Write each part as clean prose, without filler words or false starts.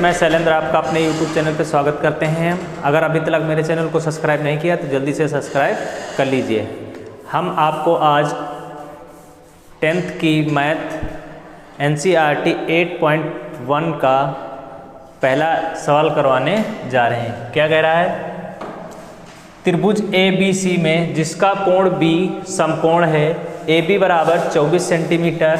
मैं शैलेंद्र आपका अपने YouTube चैनल पर स्वागत करते हैं। अगर अभी तक मेरे चैनल को सब्सक्राइब नहीं किया तो जल्दी से सब्सक्राइब कर लीजिए। हम आपको आज 10th की मैथ NCERT 8.1 का पहला सवाल करवाने जा रहे हैं। क्या कह रहा है? त्रिभुज ABC में जिसका कोण B समकोण है, AB बराबर 24 सेंटीमीटर,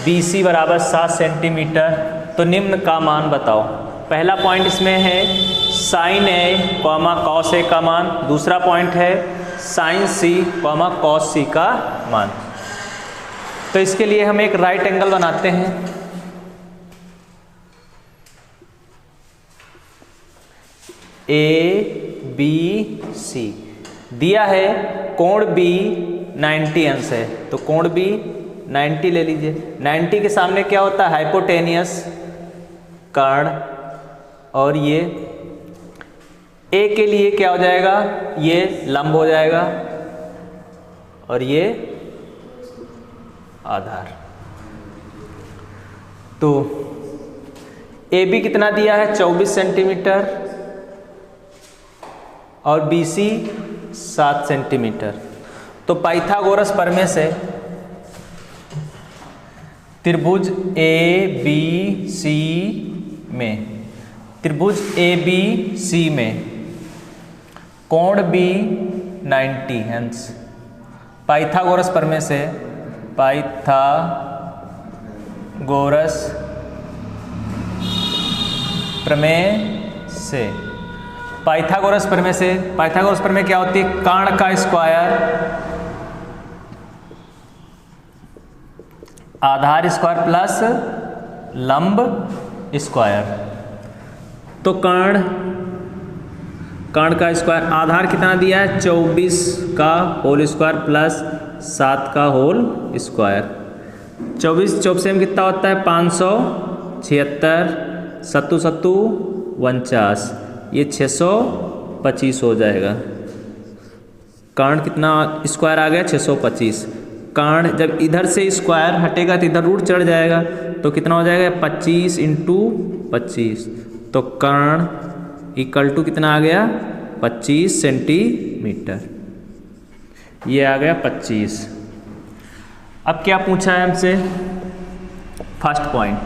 BC बराबर 7 सेंटीमीटर, तो निम्न का मान बताओ। पहला पॉइंट इसमें है साइन A, कॉस A का मान। दूसरा पॉइंट है साइन C, कॉस C का मान। तो इसके लिए हम एक राइट एंगल बनाते हैं। ABC दिया है, कोण B 90 अंश है, तो कोण B 90 ले लीजिए। 90 के सामने क्या होता है? हाइपोटेनियस कर्ण। और ये A के लिए क्या हो जाएगा? ये लंब हो जाएगा और ये आधार। तो AB कितना दिया है? 24 सेंटीमीटर और BC 7 सेंटीमीटर। तो पाइथागोरस प्रमेय से त्रिभुज ABC में कोण B 90 अंश। पाइथागोरस प्रमेय से पाइथागोरस प्रमेय क्या होती है? कर्ण का स्क्वायर आधार स्क्वायर प्लस लंब स्क्वायर। तो कर्ण का स्क्वायर, आधार कितना दिया है? 24 का होल स्क्वायर प्लस 7 का होल स्क्वायर। 24 चौबीस कितना होता है? 576, 7 7 49, ये 625 हो जाएगा। कर्ण कितना स्क्वायर आ गया? 625। कर्ण जब इधर से स्क्वायर हटेगा तो इधर रूट चढ़ जाएगा, तो कितना हो जाएगा? 25 × 25। तो कर्ण इक्वल टू कितना आ गया? 25 सेंटीमीटर। ये आ गया 25। अब क्या पूछा है हमसे? फर्स्ट पॉइंट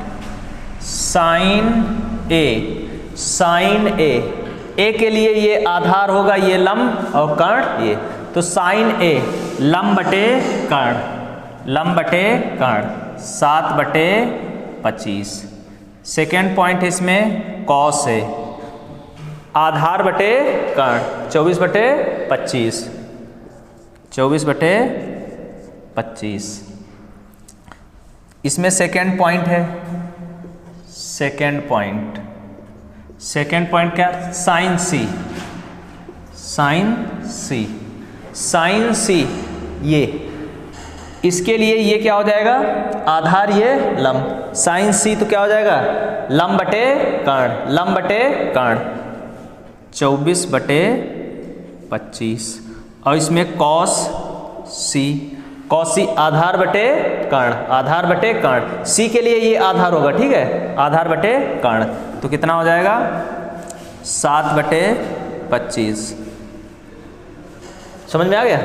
साइन A के लिए ये आधार होगा, ये लंब, और कर्ण ये। तो साइन A लंब बटे कर्ण 7/25। सेकेंड पॉइंट इसमें कॉस A आधार बटे कर्ण 24/25। 24/25 इसमें सेकेंड पॉइंट है। सेकेंड पॉइंट क्या? साइन C ये, इसके लिए ये क्या हो जाएगा? आधार, ये लंब। साइन C तो क्या हो जाएगा? लंब बटे कर्ण 24/25। और इसमें कॉस C आधार बटे कर्ण। C के लिए ये आधार होगा, ठीक है, आधार बटे कर्ण। तो कितना हो जाएगा? 7/25। समझ में आ गया?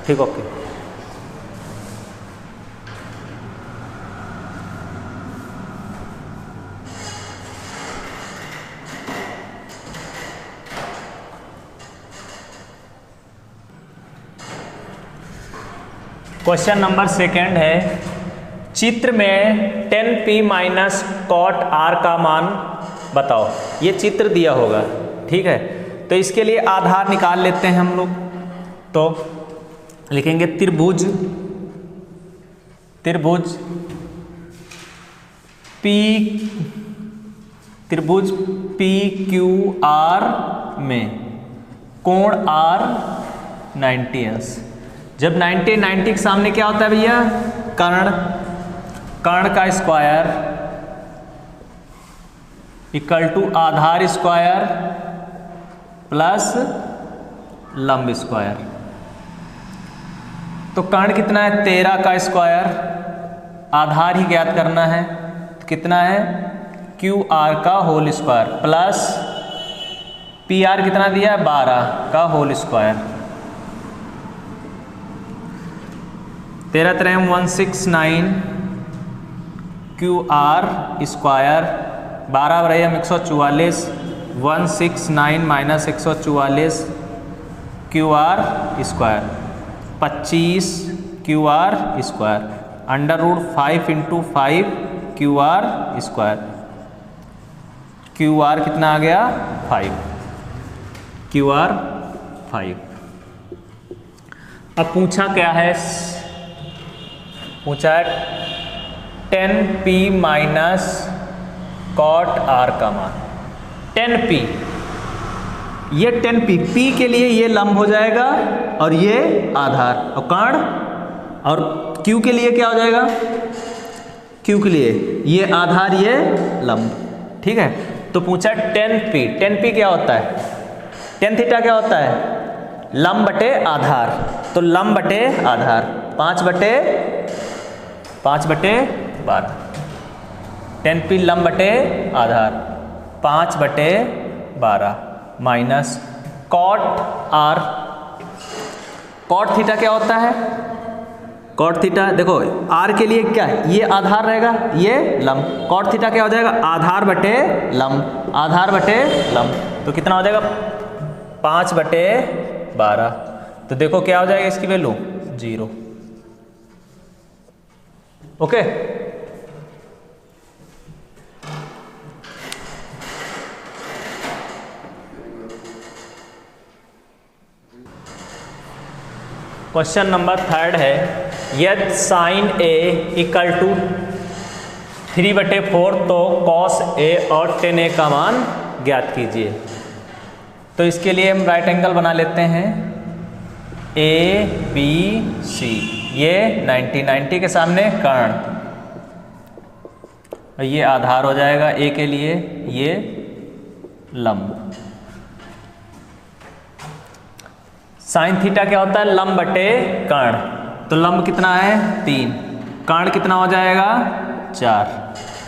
ठीक, ओके। क्वेश्चन नंबर सेकंड है, चित्र में 10p माइनस कॉट R का मान बताओ। ये चित्र दिया होगा, ठीक है। तो इसके लिए आधार निकाल लेते हैं हम लोग। तो लिखेंगे त्रिभुज PQR में कोण R 90 अंश। जब 90 के सामने क्या होता है भैया? कर्ण का स्क्वायर इक्वल टू आधार स्क्वायर प्लस लंब स्क्वायर। तो कर्ण कितना है? 13 का स्क्वायर, आधार ही ज्ञात करना है। तो कितना है? क्यू आर का whole square plus P R कितना दिया है 12 का whole square. 13 3 169 Q R square 12 रहे हम 144 169 minus 144 Q R square 25 Q R square under root 5 into 5 Q R square. Q R कितना आ गया 5, क्यू आर 5। अब पूछा क्या है, पूछा है 10p माइनस कॉट आर का मान 10p। ये 10p p के लिए ये लंब हो जाएगा और ये आधार और कर्ण, और q के लिए क्या हो जाएगा, q के लिए ये आधार ये लंब। ठीक है, तो पूछा 10p। 10p क्या होता है, tan थीटा क्या होता है, लंब बटे आधार। तो लंब बटे आधार 5 बटे 12। 10p लंब बटे आधार 5 बटे 12 minus cot R. Cot theta क्या होता है, कॉट थीटा देखो आर के लिए क्या है, ये आधार रहेगा ये लंब। कॉट थीटा क्या हो जाएगा, आधार बटे लंब, आधार बटे लंब। तो कितना हो जाएगा 5 बटे 12। तो देखो क्या हो जाएगा इसकी वैल्यू 0। ओके, क्वेश्चन नंबर 3 है, यदि साइन ए इक्वल टू 3/4 तो कॉस ए और tan ए का मान ज्ञात कीजिए। तो इसके लिए हम राइट एंगल बना लेते हैं ए बी सी, ये 90 के सामने कर्ण, ये आधार हो जाएगा ए के लिए, ये लंब। साइन थीटा क्या होता है, लंब बटे कर्ण। तो लंब कितना है 3, कर्ण कितना हो जाएगा 4।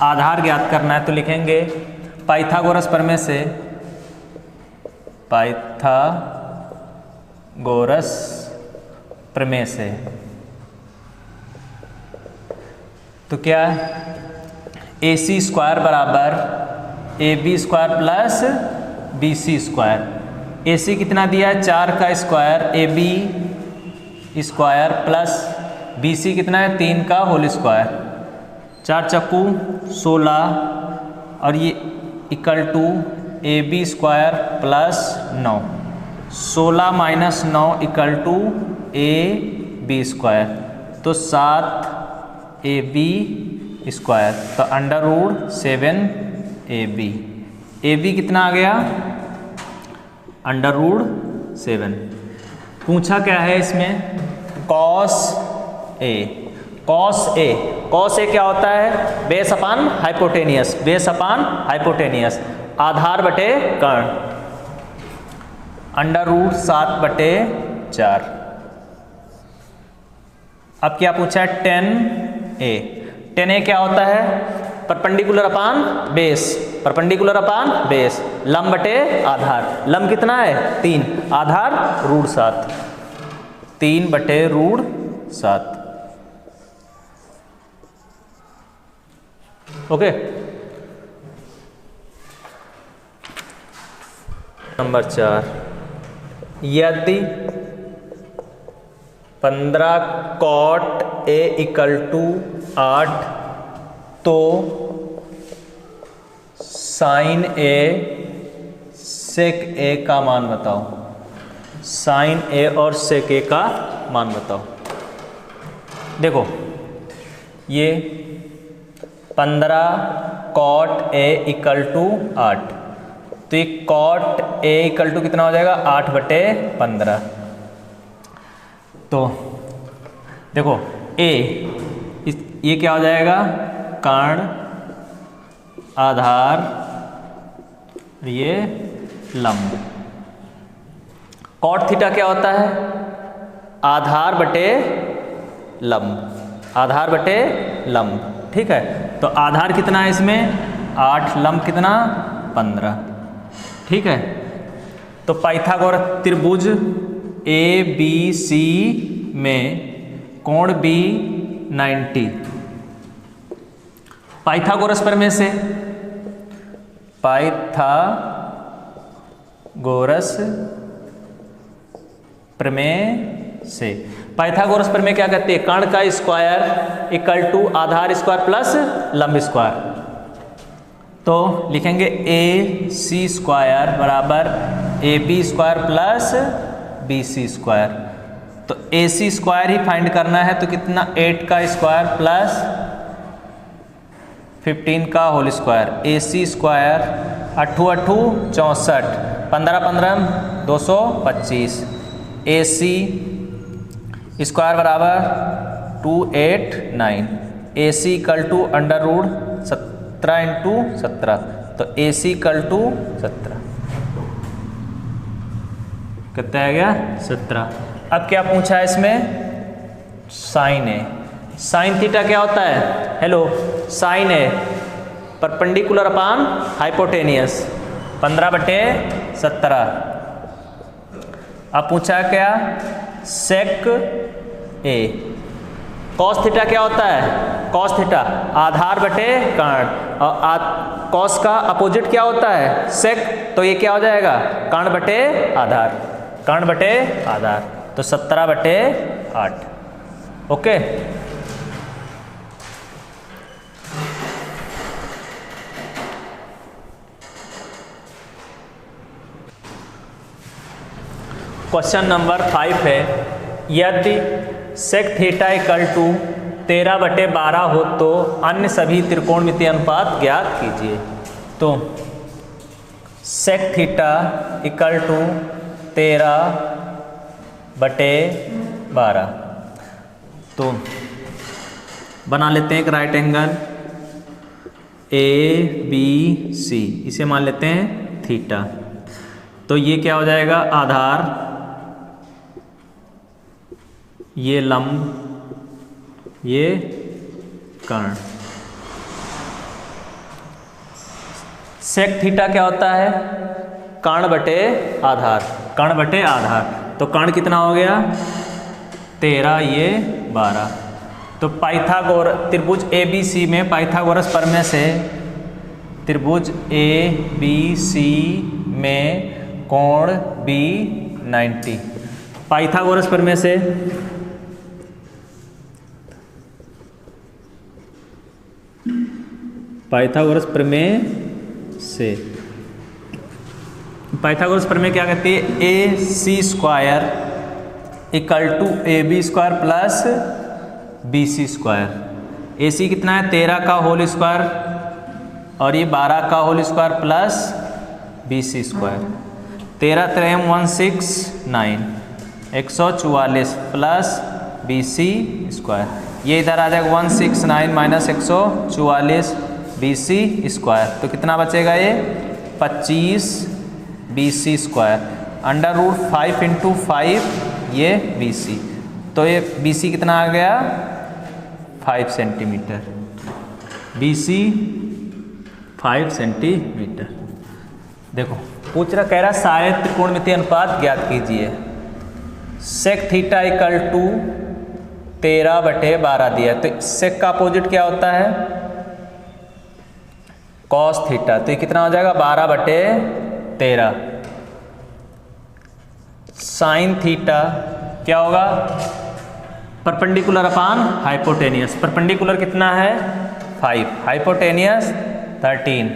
आधार ज्ञात करना है तो लिखेंगे पाइथागोरस प्रमेय से, पाइथागोरस प्रमेय से। तो क्या है, AC स्क्वायर बराबर AB square plus BC square. AC कितना दिया है 4 का square, AB square plus BC कितना है 3 का होल स्क्वायर। 4 चक्कू 16 और ये equal to AB square plus 9। 16 minus 9 equal to AB square, तो 7AB स्क्वायर, तो अंडर रूट 7AB। AB कितना आ गया अंडर रूट 7। पूछा क्या है इसमें, cos A. Cos A, cos A क्या होता है, base upon hypotenuse, base upon hypotenuse, आधार बटे कर्ण, अंडर रूट 7 बटे 4। अब क्या पूछा है, tan ए। tan ए क्या होता है, perpendicular upon base, perpendicular upon base, लंब बटे आधार। लंब कितना है 3, आधार रूट 7, 3 बटे रूट 7। ओके, नंबर 4, यदि 15 कॉट ए इक्वल टू 8 तो साइन ए सेक ए का मान बताओ। साइन ए और सेक ए का मान बताओ। देखो ये 15 कॉट ए इक्वल टू 8, तो ये कॉट ए इक्वल टू कितना हो जाएगा 8 बटे 15। तो देखो ए ये क्या हो जाएगा, कर्ण, आधार, ये लंब। कॉट थीटा क्या होता है, आधार बटे लंब, आधार बटे लंब। ठीक है, तो आधार कितना है इसमें 8 लंब कितना 15। ठीक है, तो पाइथागोरस त्रिभुज ABC में कोण B 90। पाइथागोरस प्रमेय से, पाइथागोरस प्रमेय से, पाइथागोरस प्रमेय क्या कहती है? कर्ण का स्क्वायर इक्वल टू आधार स्क्वायर प्लस लंब स्क्वायर। तो लिखेंगे AC स्क्वायर बराबर AB square plus BC square. तो AC स्क्वायर ही फाइंड करना है, तो कितना 8 का स्क्वायर प्लस 15 का whole square. AC square 8 8 64, 15 15 225। AC square बराबर 289। AC equal to under root 17 into 17, तो AC इक्वल टू 17 कितना आ गया 17। अब क्या पूछा है इसमें? साइन ए। साइन थीटा क्या होता है? हेलो, साइन ए परपेंडिकुलर अपान हाइपोटेनियस 15/17। अब पूछा क्या? सेक ए। कॉस थीटा क्या होता है? कॉस थीटा आधार बटे कर्ण, और कॉस का अपोजिट क्या होता है? सेक। तो ये क्या हो जाएगा? कर्ण बटे आधार, कर्ण बटे आधार, तो 17/8। ओके, क्वेश्चन नंबर 5 है, यदि सेक थीटा इक्वल टू 13/12 हो तो अन्य सभी त्रिकोणमितीय अनुपात ज्ञात कीजिए। तो सेक थीटा इक्वल टू 13/12, तो बना लेते हैं एक राइट एंगल ABC, इसे मान लेते हैं थीटा। तो ये क्या हो जाएगा? आधार, ये लंब, ये कर्ण। सेक थीटा क्या होता है? कर्ण बटे आधार, कर्ण बटे आधार। तो कर्ण कितना हो गया? 13, ये 12। तो पाइथागोरस त्रिभुज ABC में पाइथागोरस प्रमेय से त्रिभुज ABC में कोण B 90। पाइथागोरस प्रमेय से पाइथागोरस प्रमेय से पाइथागोरस प्रमेय क्या कहती है? AC square equal to AB square plus BC square. AC कितना है? 13 का होल स्क्वायर और ये 12 का whole square plus BC square. 13 3 169 144 plus BC square. ये इधर आ जाएगा 169 माइनस 144 BC स्क्वायर। तो कितना बचेगा? ये 25 BC square under root 5 into 5 ये BC। तो ये BC कितना आ गया? 5 सेंटीमीटर। BC 5 centimetre. देखो पूछ रहा, कह रहा सारे त्रिकोणमितीय अनुपात ज्ञात कीजिए। सेक थीटा इक्वल टू 13/12 दिया, तो सेक का अपोजिट क्या होता है? Cos theta. तो ये कितना हो जाएगा? 12/13। साइन थीटा क्या होगा? परपेंडिकुलर अपान हाइपोटेनियस। परपेंडिकुलर कितना है? 5, हाइपोटेनियस 13,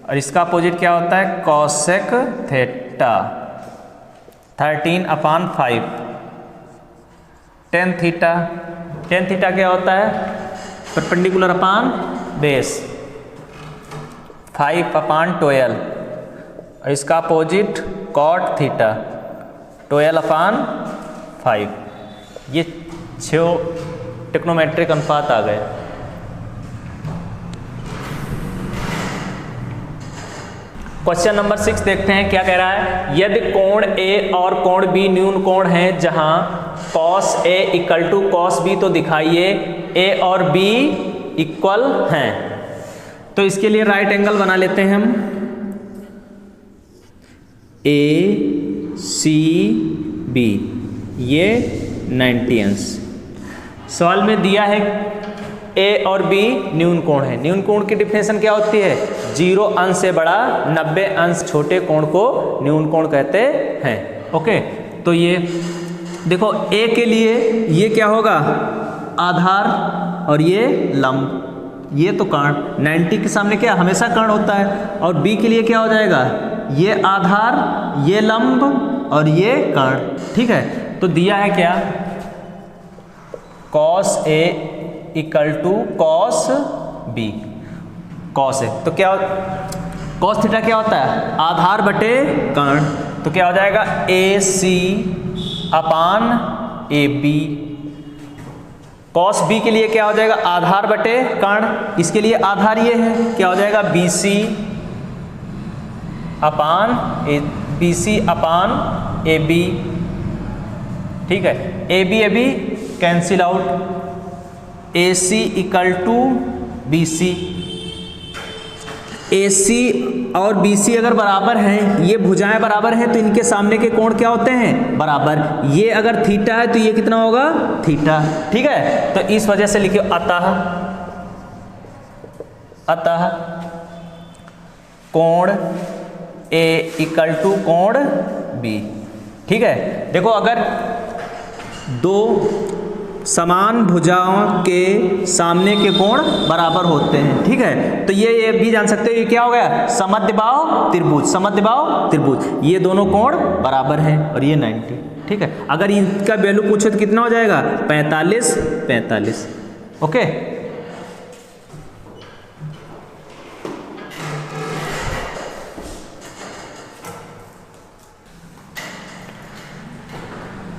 और इसका अपोजिट क्या होता है? Cosec theta 13/5। Tan theta, ten theta क्या होता है? परपेंडिकुलर अपान बेस 5/12, और इसका अपोजिट कॉट थीटा 12/5। ये 6 ट्रिग्नोमेट्रिक अनुपात आ गए। क्वेश्चन नंबर 6 देखते हैं क्या कह रहा है। यदि कोण A और कोण B न्यून कोण हैं जहां cos A equal to cos B, तो दिखाइए A और B इक्वल हैं। तो इसके लिए राइट एंगल बना लेते हैं हम, ACB, ये 90 अंश। सवाल में दिया है A और B न्यून कोण है। न्यून कोण की डिफिनेशन क्या होती है? 0 अंश से बड़ा 90 अंश छोटे कोण को न्यून कोण कहते हैं। ओके, तो ये देखो A के लिए ये क्या होगा? आधार और ये लंब, ये तो कर्ण, 90 के सामने क्या हमेशा कर्ण होता है। और B के लिए क्या हो जाएगा? ये आधार, ये लंब और ये कर्ण। ठीक है, तो दिया है क्या? cos A equal to cos B। cos A तो क्या, cos थीटा क्या होता है? आधार बटे कर्ण, तो क्या हो जाएगा? AC अपान AB। cos B के लिए क्या हो जाएगा? आधार बटे कर्ण, इसके लिए आधार ये है, क्या हो जाएगा? BC अपान AB। ठीक है, AB cancel out, AC equal to BC। AC और BC अगर बराबर हैं, ये भुजाएं बराबर हैं, तो इनके सामने के कोण क्या होते हैं? बराबर। ये अगर थीटा है तो ये कितना होगा? थीटा। ठीक है, तो इस वजह से लिखिए अतः कोण A इक्वल टू कोण B। ठीक है, देखो अगर दो समान भुजाओं के सामने के कोण बराबर होते हैं, ठीक है, तो ये भी जान सकते हो ये क्या हो गया? समद्विबाहु त्रिभुज। समद्विबाहु त्रिभुज, ये दोनों कोण बराबर हैं और ये 90। ठीक है, अगर इनका वैल्यू पूछे तो कितना हो जाएगा? 45। ओके,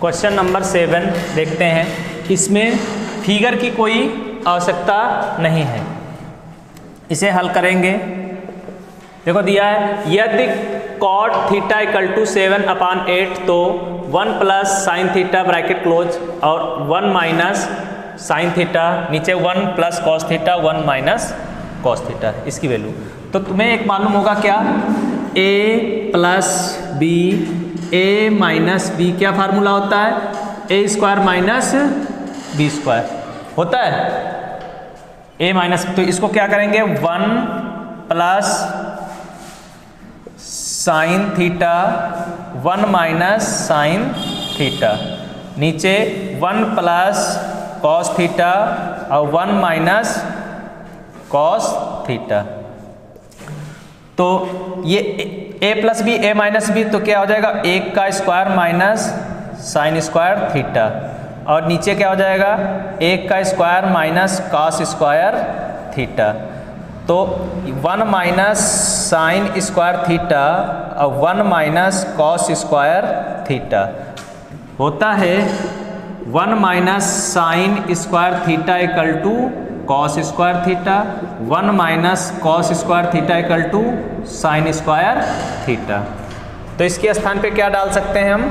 क्वेश्चन नंबर 7 देखते हैं। इसमें फिगर की कोई आवश्यकता नहीं है, इसे हल करेंगे। देखो दिया है यदि cot थीटा इक्वल टू 7/8 तो 1 plus sine theta bracket close और 1 माइनस साइन थीटा, नीचे 1 plus cos theta 1 minus cos theta, इसकी वैल्यू। तो तुम्हें एक मालूम होगा क्या? A plus B, A minus B क्या फार्मूला होता है? A square minus B square होता है। A माइनस, तो इसको क्या करेंगे? 1 plus sine theta 1 minus sine theta, नीचे 1 प्लस कॉस थीटा और 1 माइनस कॉस थीटा। तो ये A plus B, A minus B, तो क्या हो जाएगा? 1 का square minus sine square theta, और नीचे क्या हो जाएगा? 1 का square minus cos square theta. तो 1 माइनस साइन स्क्वायर थीटा और 1 माइनस कॉस स्क्वायर थीटा होता है 1 minus sine square theta equal to cos square theta, 1 minus cos square theta equal to sine square theta. तो इसके स्थान पे क्या डाल सकते हैं हम?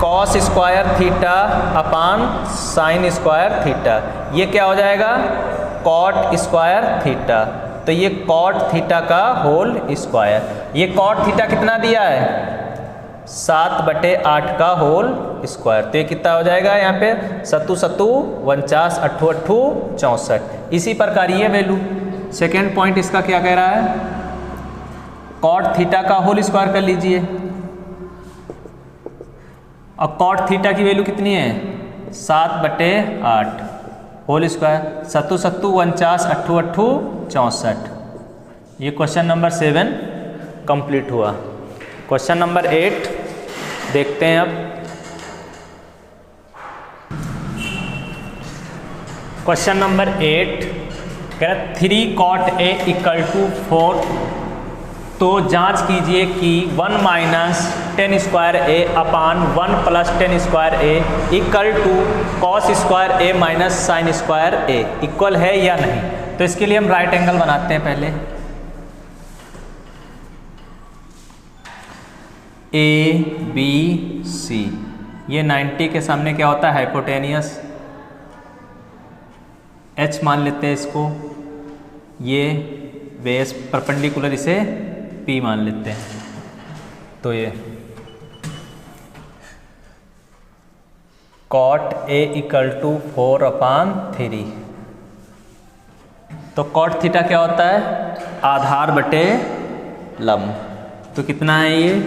Cos square theta upon sine square theta, ये क्या हो जाएगा? Cot square theta. तो ये कॉट थीटा का होल स्क्वायर। ये कॉट थीटा कितना दिया है? 7/8 का होल स्क्वायर। तो ये कितना हो जाएगा? यहाँ पे 7 7 49, 8 8 64। इसी प्रकार ये वैल्यू सेकेंड पॉइंट इसका क्या कह रहा है? कॉट थीटा का होल स्क्वायर कर लीजिए। और कॉट थीटा की वैल्यू कितनी है? 7/8 होल स्क्वायर। 7 7 49, 8 8 64। ये क्वेश्चन नंबर 7 कंप्लीट हुआ। क्वेश्चन नंबर 8 देखते हैं अब। क्वेश्चन नंबर 8 कह रहा 3 cot A इक्वल टू 4, तो जांच कीजिए कि 1 minus tan square A upon 1 plus tan square A equal to cos square A minus sine square A equal है या नहीं। तो इसके लिए हम राइट एंगल बनाते हैं पहले। ABC, ये 90 के सामने क्या होता है? हाइपोटेनियस। h मान लेते हैं इसको, ये बेस परपेंडिकुलर इसे p मान लेते हैं। तो ये cot a इक्वल टू 4/3। तो cot थीटा क्या होता है? आधार बटे लंब। तो कितना है ये?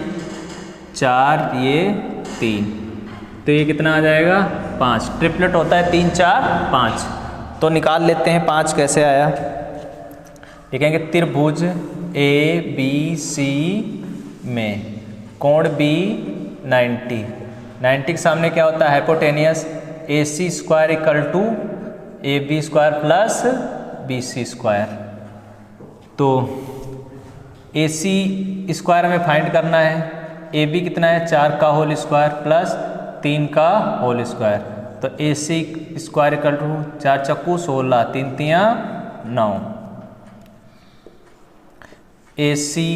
4, ये 3, तो ये कितना आ जाएगा? 5। ट्रिपलेट होता है 3, 4, 5। तो निकाल लेते हैं 5 कैसे आया। लिखेंगे त्रिभुज ए बी सी में कोण बी 90 के सामने क्या होता है? Hypotenuse. A C square equal to A B square plus B C square. तो ए सी स्क्वायर हमें फाइंड करना है। ए बी कितना है? 4 का होल स्क्वायर प्लस 3 का होल स्क्वायर। तो A C square equal to 4 चक्कू 16, 3 तियाँ 9। A C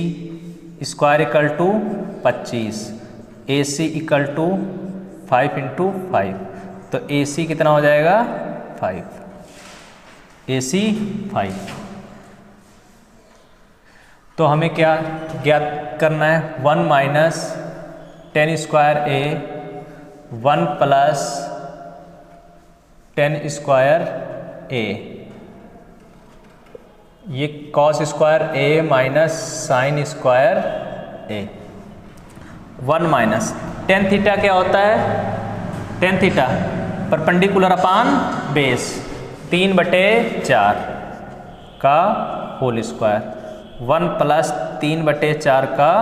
square equal to 25। A C equal to 5 × 5। तो ए सी कितना हो जाएगा? 5। ए सी 5। तो हमें क्या ज्ञात करना है? 1 minus 10 square A 1 plus 10 square A. ये cos square A minus sine square A. 1 minus tan theta क्या होता है? Tan theta perpendicular upon base 3/4 का होल स्क्वायर 1 प्लस 3/4 का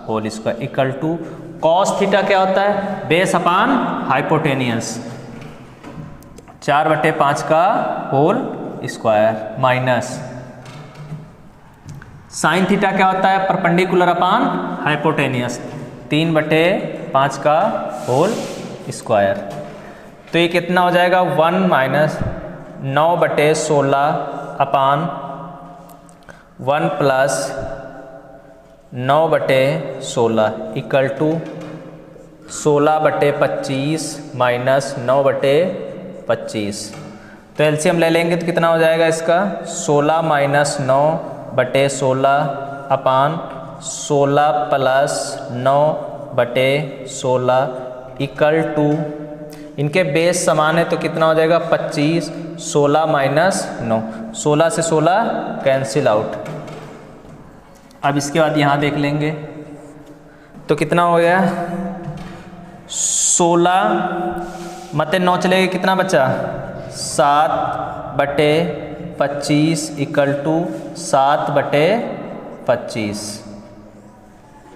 whole square equal to cos theta क्या होता है? बेस अपान हाइपोटेनियस 4/5 का whole square minus sine theta क्या होता है? परपेंडिकुलर अपान हाइपोटेनियस 3/5 का होल स्क्वायर। तो ये कितना हो जाएगा? 1 minus 9/16 upon 1 plus 9/16 equal to 16/25 minus 9/25। तो एलसीएम ले लेंगे तो कितना हो जाएगा इसका? 16 minus 9/16 upon 16 plus 9/16 equal to, इनके बेस समान है तो कितना हो जाएगा? 25। 16 माइनस 9, 16 से 16 कैंसिल आउट। अब इसके बाद यहाँ देख लेंगे तो कितना हो गया? 16 मते 9 चले गए, कितना बचा? 7/25 इक्वल टू 7/25।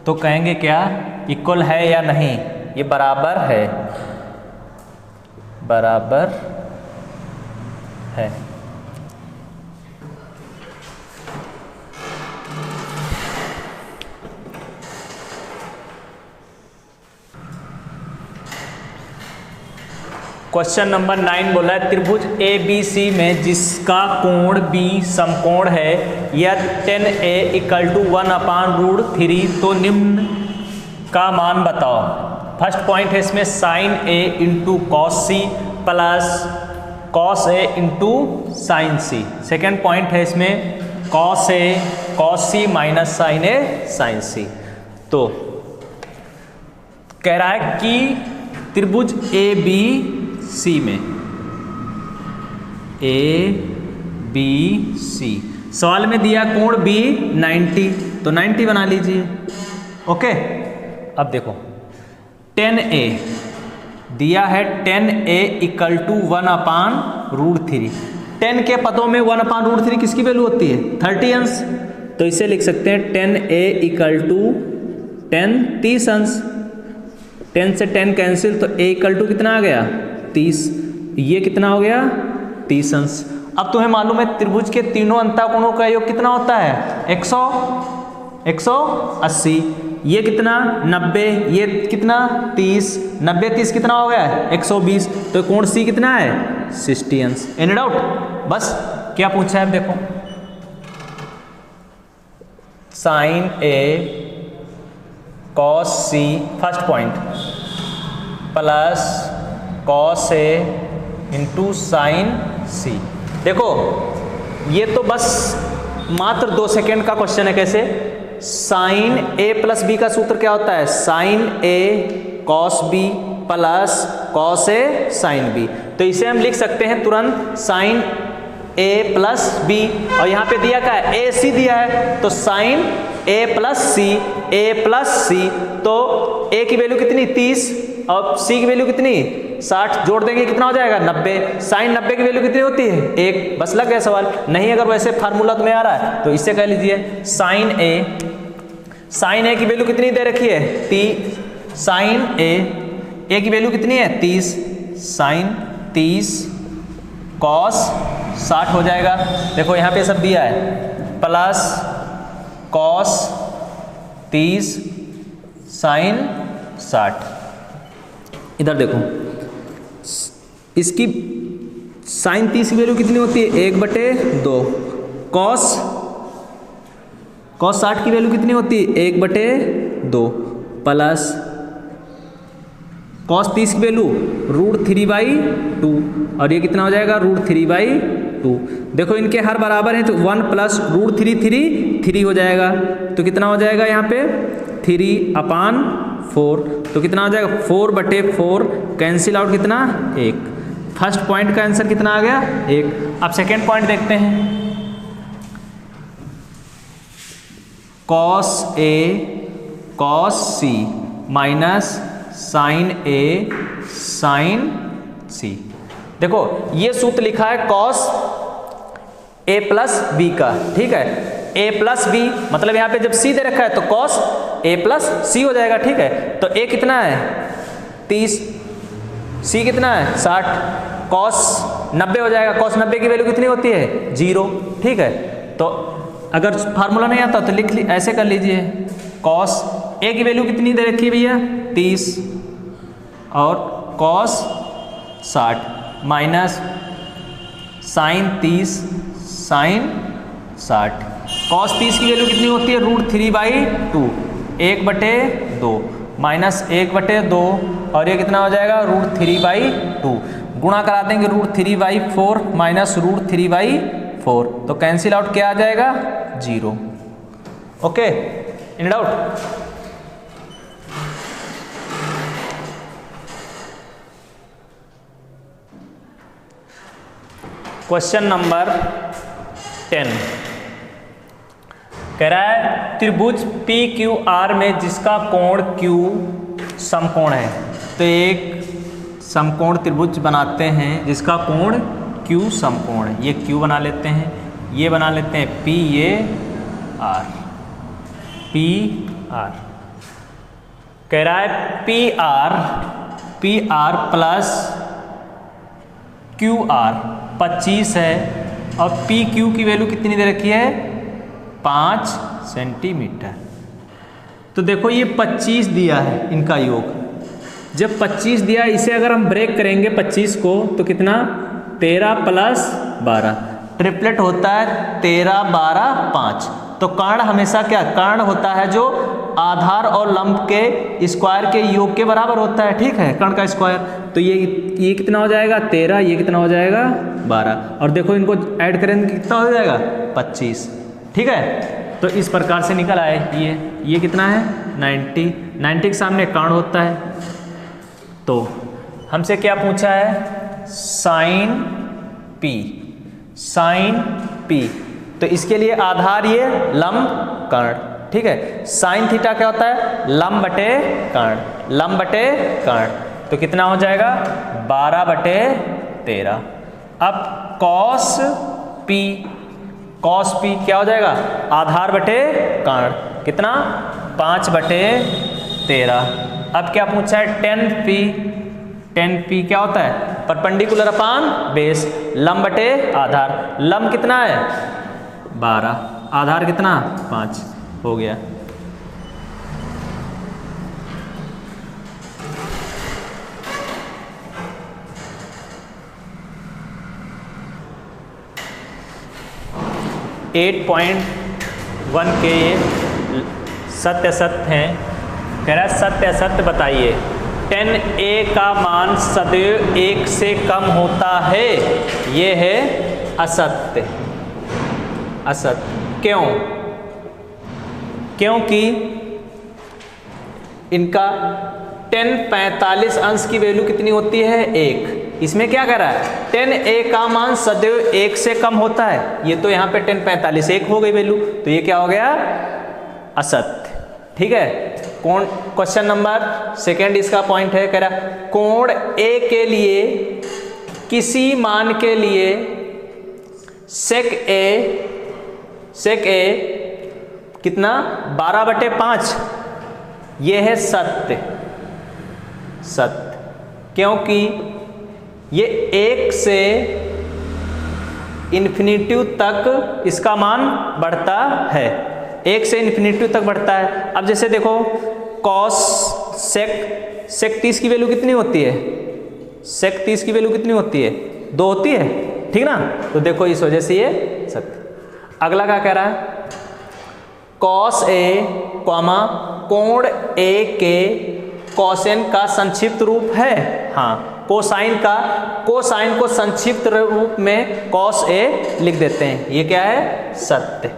तो कहेंगे क्या? इक्वल है या नहीं? ये बराबर है, बराबर है। क्वेश्चन नंबर 9 बोला है त्रिभुज ए बी सी में जिसका कोण बी समकोण है यह 10a इक्वल टू 1/√3 तो निम्न का मान बताओ। फर्स्ट पॉइंट है इसमें sine a into cos C plus cos a into sine C. Second point है इसमें cos a cos C minus sine a sine C. तो कह रहा है कि त्रिभुज ए बी सी में ए बी सी सवाल में दिया कोण बी 90 तो 90 बना लीजिए। ओके, अब देखो 10a दिया है 10a इक्वल टू 1/√3। 10 के पदों में 1/√3 किसकी वैल्यू होती है? 30 अंश। तो इसे लिख सकते हैं 10a इक्वल टू 10 30 अंश। 10 से 10 कैंसिल तो a इक्वल टू कितना आ गया? 30। ये कितना हो गया? 30 अंश। अब तुम्हें मालूम है त्रिभुज के तीनों अंतःकोणों का योग कितना होता है? 180। ये कितना? 90। ये कितना? 30। 90 30 कितना हो गया? 120। तो कोण सी कितना है? 60 अंश। Any doubt? बस क्या पूछा है देखो, sign A cos C first point plus cos A into sine सी। देखो ये तो बस मात्र 2 सेकेंड का क्वेश्चन है। कैसे? साइन ए प्लस बी का सूत्र क्या होता है? Sign A cos B plus cos A sine B. तो इसे हम लिख सकते हैं तुरंत साइन ए प्लस बी, और यहाँ पे दिया क्या है? ए सी दिया है, तो साइन ए प्लस सी, ए प्लस सी। तो ए की वैल्यू कितनी? 30, और सी की वैल्यू कितनी? 60। जोड़ देंगे कितना हो जाएगा? 90। साइन 90 की वैल्यू कितनी होती है? 1। बस लग गया सवाल। नहीं अगर वैसे फार्मूला तुम्हें आ रहा है तो इससे कह लीजिए साइन ए की वैल्यू कितनी दे रखी है? 30। साइन ए की वैल्यू कितनी है? 30। साइन 30 कॉस 60 हो जाएगा। देखो यहाँ पे सब दिया है, प्लस कॉस 30 साइन 60। इधर देखो इसकी साइन 30 की वैल्यू कितनी होती है? 1/2। कॉस 60 की वैल्यू कितनी होती है? 1/2 प्लस कॉस 30 की वैल्यू √3/2, और ये कितना हो जाएगा? √3/2। देखो इनके हर बराबर हैं तो 1 प्लस √3 3 हो जाएगा। तो कितना हो जाएगा यहाँ पे? 3/4। तो कितना हो जाएगा? 4/4 कैंसिल आउट कितना? 1। फर्स्ट पॉइंट का आंसर कितना आ गया? 1। अब सेकेंड पॉइंट देखते हैं। Cos A cos C minus sign A sign सी। देखो ये सूत्र लिखा है कॉस ए प्लस बी का, ठीक है? ए प्लस बी मतलब यहाँ पे जब सी दे रखा है तो कॉस ए प्लस सी हो जाएगा, ठीक है? तो ए कितना है? 30, सी कितना है? 60, कॉस 90 हो जाएगा। कॉस 90 की वैल्यू कितनी होती है? 0, ठीक है? तो अगर फार्मूला नहीं आता तो लिख ऐसे कर लीजिए, कॉस ए की वैल्यू कितनी दे रखी है भैया? 30 और cos 60 minus sine 30 sine 60। Cos 30 की वैल्यू कितनी होती है? √3/2, 1/2 माइनस 1/2, और ये कितना हो जाएगा? √3/2। गुणा करा देंगे √3/4 माइनस √3/4, तो कैंसिल आउट क्या आ जाएगा? 0। Okay, in doubt? Question number 10 कह रहा है त्रिभुज PQR में जिसका कोण Q समकोण है। तो एक समकोण त्रिभुज बनाते हैं जिसका कोण Q समकोण है। ये Q बना लेते हैं, ये बना लेते हैं P, ये R, PR। कह रहा है PR प्लस QR 25 है, और PQ की वैल्यू कितनी दे रखी है? 5 सेंटीमीटर। तो देखो ये 25 दिया है इनका योग। जब 25 दिया इसे अगर हम ब्रेक करेंगे 25 को तो कितना? 13 प्लस 12, ट्रिपलेट होता है 13, 12, 5। तो कर्ण हमेशा क्या? कर्ण होता है जो आधार और लंब के स्क्वायर के योग के बराबर होता है, ठीक है? कर्ण का स्क्वायर। तो ये कितना हो जाएगा? 13, ये कितना हो जाएगा? 12, और देखो इनको ऐड करेंगे कितना हो जाएगा? 25, ठीक है? तो इस प्रकार से निकल आए ये कितना है? 90 के सामने कर्ण होता है। तो हमसे क्या पूछा है? Sine P। तो इसके लिए आधार ये लंब कर्ण, ठीक है? साइन थीटा क्या होता है? लंब बटे कर्ण। तो कितना हो जाएगा? 12/13। अब कॉस P क्या हो जाएगा? आधार बटे कर्ण, कितना? 5/13। अब क्या पूछा है? 10P क्या होता है? परपेंडिकुलर अपान बेस, लंब बटे आधार। लंब कितना है? 12, आधार कितना? 5 हो गया। (8.1) के ये सत्य हैं। कह रहा है सत्य असत्य बताइए। 10A का मान सदैव 1 से कम होता है। ये है असत्य, असत्य। क्यों? क्योंकि इनका 10 45 अंश की वैल्यू कितनी होती है? 1। इसमें क्या कर रहा है? 10a का मान सदैव 1 से कम होता है। ये तो यहाँ पे 10 45 1 हो गई वैल्यू, तो ये क्या हो गया? असत्य। ठीक है। कोण, क्वेश्चन नंबर सेकेंड इसका पॉइंट है, कह रहा कोण a के लिए किसी मान के लिए sec a कितना? 12/5, ये है सत्य, सत्य। क्योंकि ये 1 से इन्फिनिटी तक इसका मान बढ़ता है, 1 से इन्फिनिटी तक बढ़ता है। अब जैसे देखो कॉस सेक 30 की वैल्यू कितनी होती है? सेक 30 की वैल्यू कितनी होती है? 2 होती है, ठीक ना? तो देखो इस वजह से ये सत्य। अगला क्या कह रहा है? कॉस ए कॉमा कोण ए के कोसाइन का संक्षिप्त रूप है। हाँ, कोसाइन को संक्षिप्त रूप में कॉस ए लिख देते हैं। ये क्या है? सत्य,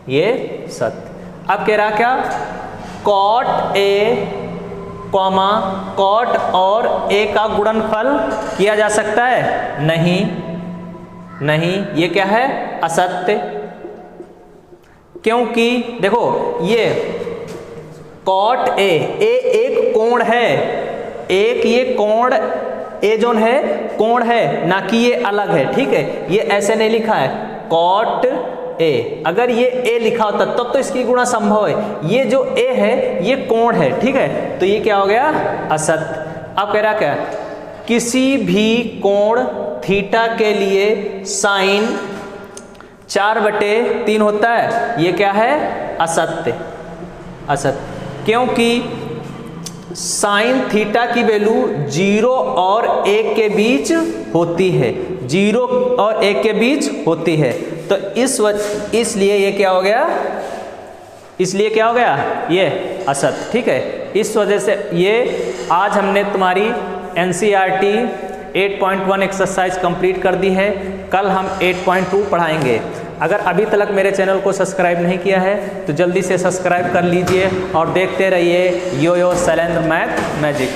ये सत्य। अब कह रहा क्या? कॉट ए कॉमा कॉट और ए का गुणनफल किया जा सकता है? नहीं, नहीं, ये क्या है? असत्य। क्योंकि देखो ये कॉट ए एक कोण है, एक ये कोण ए जोन है कोण है, ना कि ये अलग है। ठीक है, ये ऐसे नहीं लिखा है कॉट ए। अगर ये ए लिखा होता तब तो इसकी गुणा संभव है। ये जो ए है ये कोण है, ठीक है, तो ये क्या हो गया? असत्य। अब कह रहा क्या? किसी भी कोण थीटा के लिए साइन 4/3 होता है। ये क्या है? असत्य, असत्य। क्योंकि साइन थीटा की वैल्यू 0 और 1 के बीच होती है, 0 और 1 के बीच होती है। तो इसलिए ये क्या हो गया? इसलिए क्या हो गया? ये असत्य। ठीक है, इस वजह से ये आज हमने तुम्हारी NCERT 8.1 एक्सरसाइज कंप्लीट कर दी है। कल हम 8.2 पढ़ाएंगे। अगर अभी तक मेरे चैनल को सब्सक्राइब नहीं किया है तो जल्दी से सब्सक्राइब कर लीजिए और देखते रहिए यो शैलेंद्र मैथ मैजिक।